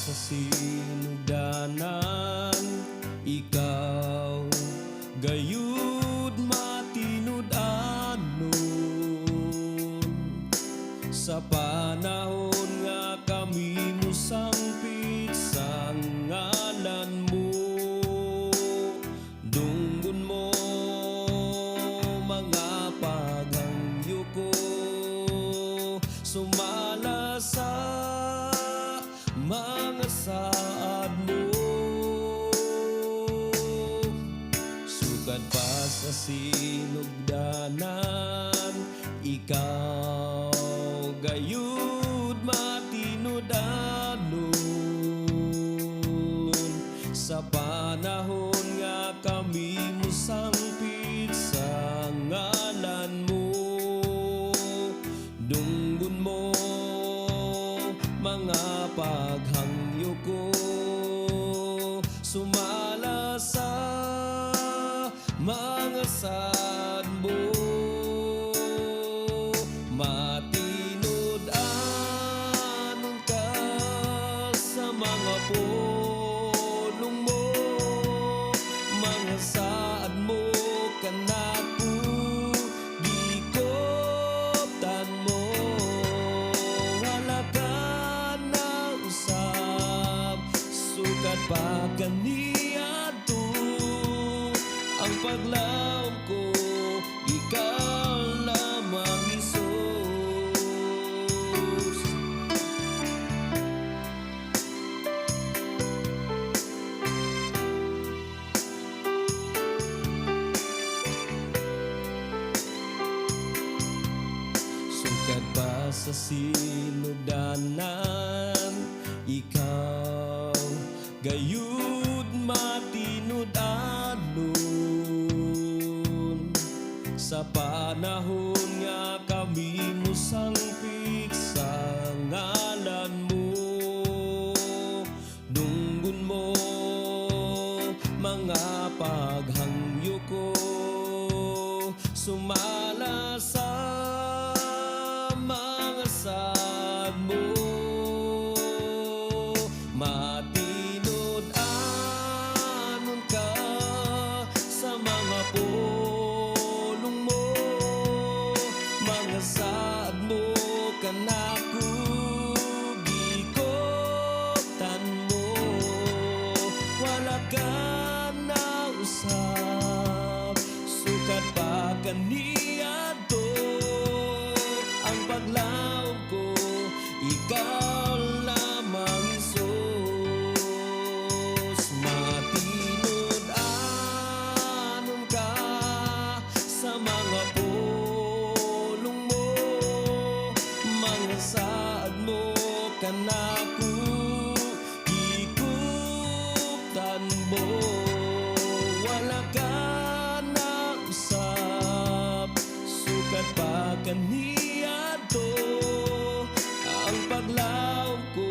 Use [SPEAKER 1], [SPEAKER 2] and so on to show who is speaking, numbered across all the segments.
[SPEAKER 1] sa sinugdanan, ikaw gayud matinud-anon. Sa panahon nga kami musangpit sa ngalan mo, dunggon mo mga paghangyo ko, sumala sa mga saad mo. Sugad pa sa sinugdanan, ikaw gayud matinud-anon. Sa panahon nga kami musangpit sa ngalan mo, dunggon mo mga paghangyo ko, sumala sa mga saad mo. Matinud-anon ka sa mga pulong mo, mga saad mo kanako gikoptan mo. Wala ka na usab, sugad pa kaniadto ang paglaom ko, ikaw lamang Hesus. Sugad pa sa sinugdanan, ikaw gayud matinud-anon. Sa panahon nga kami musangpit sa ngalan mo, dunggon mo mga paghangyo ko, sumala sa mga saad mo. Matinud-anon ka sa mga pulong mo, mga saad mo kanako gikoptan mo. Wala ka na usab, sugad pa kaniadto ang paglaom ko, ikaw lamang Hesus. Matinud-anon ka sa mga pulong mo, mga saad mo kanako gikuptan mo. Wala ka na usab, sugad pa kaniadto ang paglaom ko,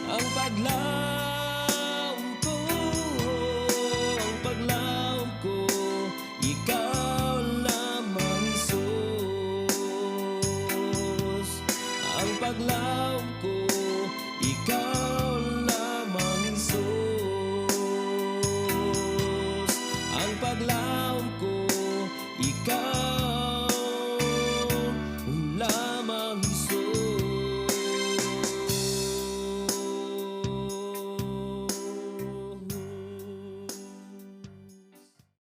[SPEAKER 1] ang paglaom